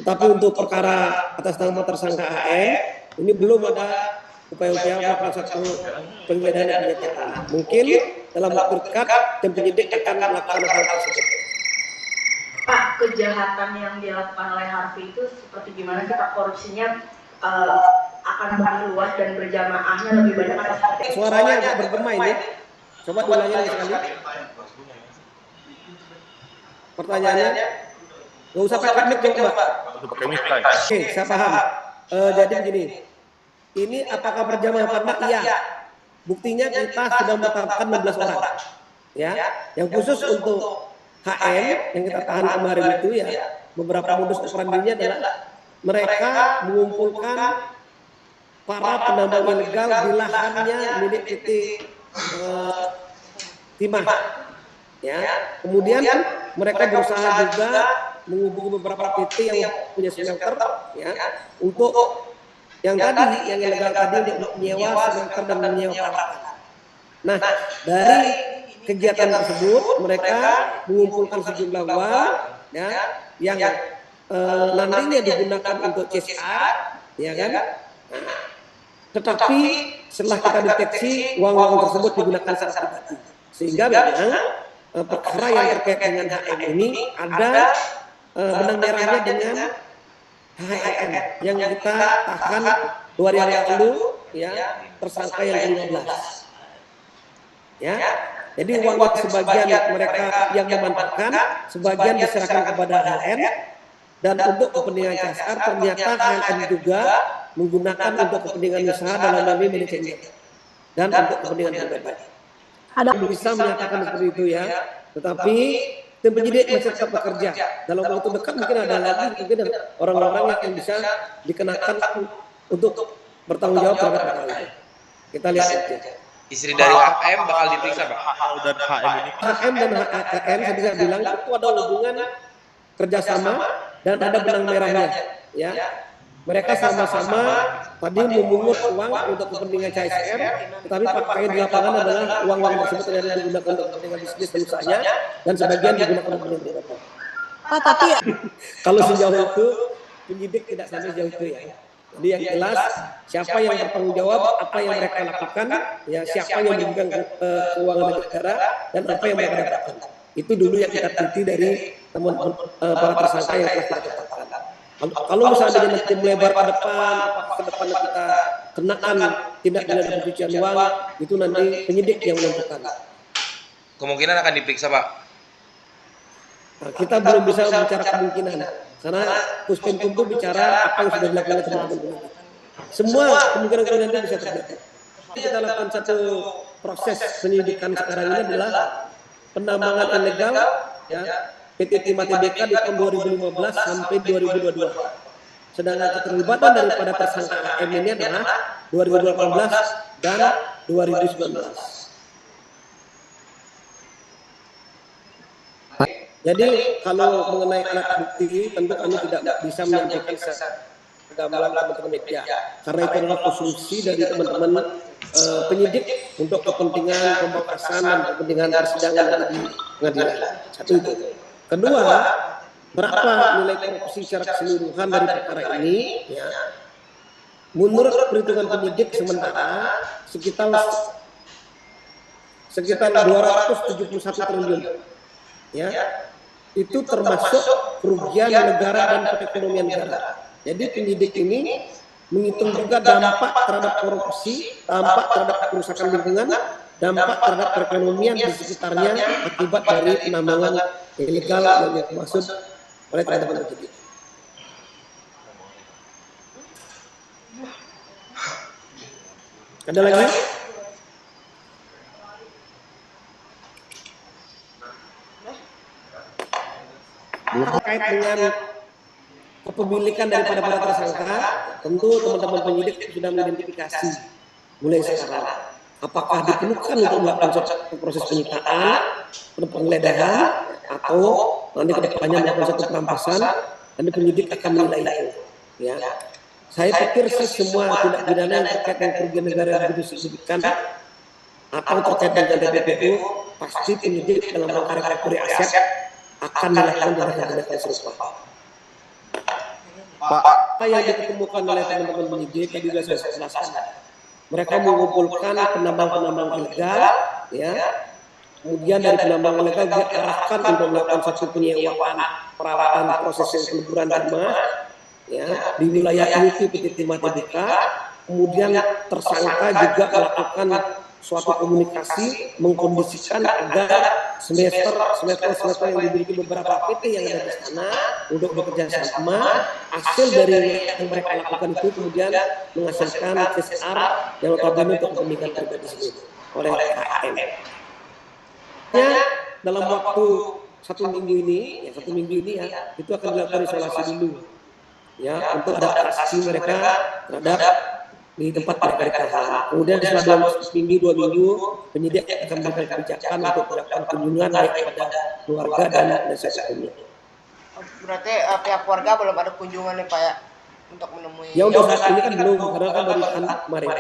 Tetapi untuk perkara atas nama tersangka AN ini belum ada upaya-upaya melakukan satu penggeledahan dan penyitaan. Mungkin dalam waktu dekat tim penyidik akan melakukan hal tersebut. Pak, kejahatan yang dilakukan oleh Harvey itu seperti gimana sih Pak? Korupsinya akan lebih luas dan berjamaahnya lebih banyak atau seperti itu? Suaranya agak bergema ini. Coba diulangi lagi sekali. Pertanyaannya, nggak usah pakai mic dong Mbak. Oke, saya paham. Jadi begini, ini apakah berjamaah apa enggak? Iya. Buktinya kita sudah menetapkan 16 orang. Ya, yang khusus untuk HM yang kita tahan kemarin itu ya, beberapa modus operandinya adalah mereka mengumpulkan para penambang ilegal di lahannya milik PT Timah. Ya, kemudian mereka berusaha juga menghubungi beberapa PT yang punya smelter, ya, untuk yang tadi, yang ilegal tadi untuk menyewa smelter dan menyewa peralatan. Nah, dari kegiatan tersebut mereka mengumpulkan sejumlah uang, ya, yang nantinya digunakan untuk CSR, ya kan? Tetapi setelah kita deteksi uang-uang tersebut digunakan secara pribadi, sehingga memang perkara yang terkait dengan HM ini ada benang merahnya dengan HM yang kita tahan 2 hari yang lalu, ya, tersangka yang ke-15. Ya, jadi uang sebagian mereka yang memanfaatkan, sebagian diserahkan kepada HM, dan untuk kepentingan CSR ternyata HM juga menggunakan untuk kepentingan usaha dalam hal ini manajemen dan untuk kepentingan pribadi. Ada bisa menyatakan seperti itu ya, tetapi tim penyidik masih tetap bekerja. Dalam waktu dekat mungkin ada lagi mungkin orang-orang yang bisa dikenakan untuk bertanggung jawab terhadap perkara itu. Kita lihat aja. Istri dari HM bakal diperiksa Pak. Dan HM ini. HM dan HM saya bisa bilang itu ada hubungan kerjasama dan ada benang merahnya. Ya, mereka sama-sama tadi memungut uang untuk kepentingan CSR, tetapi pakaian di lapangan adalah uang-uang tersebut ternyata digunakan untuk kepentingan bisnis dan usahanya, dan sebagian digunakan untuk kepentingan pribadi. Pak, tapi kalau sejauh itu penyidik tidak sampai sejauh itu ya. Jadi yang jelas siapa yang bertanggung jawab, apa yang mereka lakukan, ya siapa yang memegang keuangan negara dan apa yang mereka dapatkan. Itu dulu yang kita teliti dari teman-teman para tersangka yang telah kita tetapkan. Kalau misalnya dengan tim melebar ke depan, ke depannya kita kenakan tindak pidana pencucian uang, itu nanti penyidik yang menentukan. Kemungkinan akan diperiksa Pak. Nah, kita belum bisa bicara kemungkinan, karena Puspinkum itu bicara apa yang sudah dilakukan oleh teman-teman. Semua kemungkinan itu bisa terjadi. Kita lakukan satu proses penyidikan sekarang ini adalah penambangan ilegal, ya, PT Timah Tbk di tahun 2015 sampai 2022. Sedangkan keterlibatan daripada tersangka AM ini adalah 2018 dan 2019. Jadi kalau mengenai alat bukti tentu kami tidak bisa menyampaikan segamblang teman-teman media, karena itu adalah konsumsi dari teman-teman penyidik untuk kepentingan pembakasan dan kepentingan persidangan di pengadilan. Satu itu. Kedua, berapa nilai korupsi secara keseluruhan dari perkara ini? Ya, menurut perhitungan penyidik sementara sekitar 271 triliun. Ya, itu termasuk kerugian negara dan perekonomian negara. Jadi penyidik ini menghitung juga dampak terhadap korupsi, dampak terhadap kerusakan lingkungan, dampak terhadap perekonomian di sekitarnya akibat dari penambangan ilegal yang dimaksud oleh teman-teman penyidik. Ada lagi? Terkait dengan kepemilikan daripada para tersangka, tentu teman-teman penyidik sudah mengidentifikasi mulai sekarang. Apakah diperlukan untuk melakukan proses penyitaan, penggeledahan, atau nanti kedepannya melakukan satu perampasan, nanti penyidik akan menilai itu. Ya, saya pikir semua tindak pidana yang terkait dengan kerugian negara yang begitu signifikan atau terkait dengan TPPU, pasti penyidik dalam rangka recovery aset akan melakukan tindakan-tindakan serupa. Apa yang ditemukan oleh teman-teman penyidik tadi sudah saya jelaskan. Mereka mengumpulkan penambang-penambang ilegal, ya. Kemudian dari penambang ilegal diarahkan untuk melakukan satu penyewaan peralatan proses peleburan timah, ya, di wilayah inti PT Timah Tbk. Kemudian tersangka juga melakukan suatu komunikasi mengkondisikan agar semester yang dimiliki beberapa PT yang ada di sana untuk bekerja sama. Hasil dari yang mereka lakukan itu kemudian menghasilkan CSR yang notabene untuk kepentingan pribadi sendiri oleh KM. Dalam waktu satu minggu ini ya, itu akan dilakukan isolasi dulu, ya, untuk adaptasi mereka terhadap di tempat mereka ditahan. Kemudian setelah dalam seminggu 2 minggu, penyidik akan memberikan kebijakan untuk melakukan kunjungan baik kepada keluarga dan penasihat hukumnya. Berarti pihak keluarga belum ada kunjungan nih Pak ya untuk menemui. Ya untuk saat ini kan belum, karena kan baru kemarin.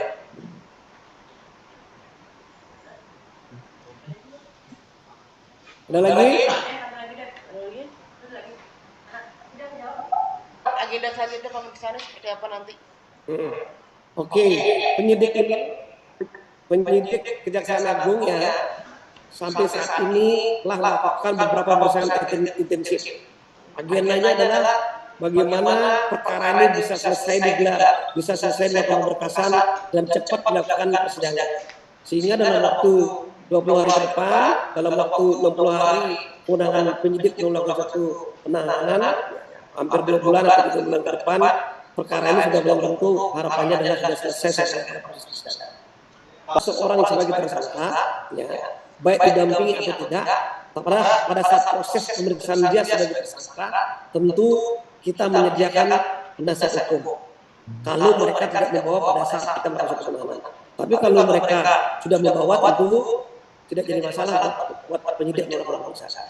Ada lagi? Agenda selanjutnya pemeriksaan seperti apa nanti? Oke, penyidik Kejaksaan Agung ya sampai saat ini telah melakukan beberapa pemeriksaan intensif. Agendanya adalah bagaimana perkara ini bisa selesai digelar, bisa selesai dilakukan berkasan dan cepat dilakukan persidangan. Sehingga dalam waktu 20 hari ke depan, dalam waktu 60 hari kewenangan penyidik melakukan satu penahanan, hampir 2 bulan atau 3 bulan ke depan, perkara ini sudah belum tentu harapannya adalah sudah selesai. Seorang sebagai tersangka, ya, baik didampingi atau tidak, pada saat proses pemeriksaan dia sebagai tersangka, tentu kita menyediakan penasihat hukum. Kalau mereka tidak membawa pada saat kita melakukan penahanan, tapi kalau mereka sudah membawa, tentu tidak jadi masalah buat penyidik melakukan pemeriksaan.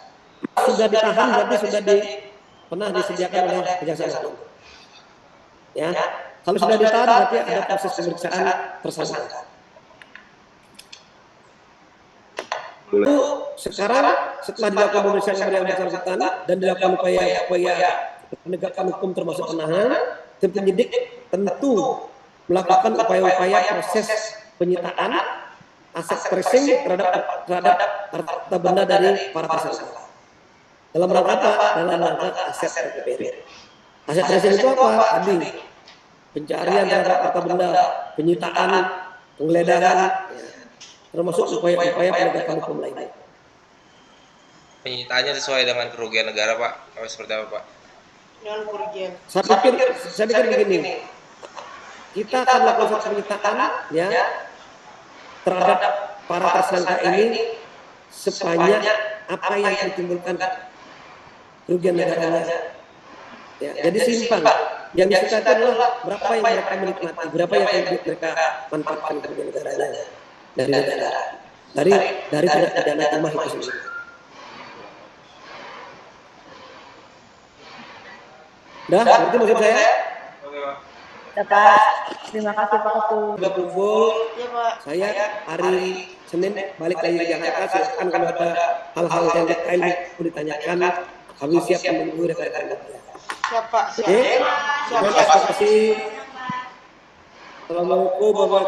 Sudah ditahan berarti sudah pernah disediakan oleh Kejaksaan Agung. Ya, kalau sudah ditahan berarti ada proses pemeriksaan tersangka. Lalu sekarang setelah dilakukan pemeriksaan yang bersangkutan dan dilakukan upaya penegakan hukum termasuk penahanan, tim penyidik tentu melakukan upaya-upaya proses penyitaan aset tracing terhadap harta benda dari para tersangka. Dalam rangka apa? Dalam rangka aset RPPD. Aset tracing itu apa? Tadi pencarian terhadap harta benda, penyitaan, penggeledahan, ya, termasuk upaya-upaya penegakan hukum lainnya. Penyitaannya sesuai dengan kerugian negara Pak, atau seperti apa Pak? Dengan kerugian. Saya pikir begini, kita akan melakukan penyitaan, ya, terhadap para tersangka ini sebanyak apa yang ditimbulkan kerugian negaranya. Ya, jadi simpang. Yang disita itu adalah berapa yang mereka menikmati, berapa yang mereka manfaatkan kerugian negaranya dari negara, dari tindak pidana timah itu sendiri. Dah, berarti maksud saya. Pak, terima kasih Pak Ketua. Sudah kumpul. Ya Pak. Saya hari Senin balik lagi ke Jakarta. Silakan kalau ada hal-hal yang detail mau ditanyakan, kami siap menunggu rekan-rekan. Siap Pak. Siap. Oke. Terima kasih. Assalamualaikum warahmatullahi wabarakatuh.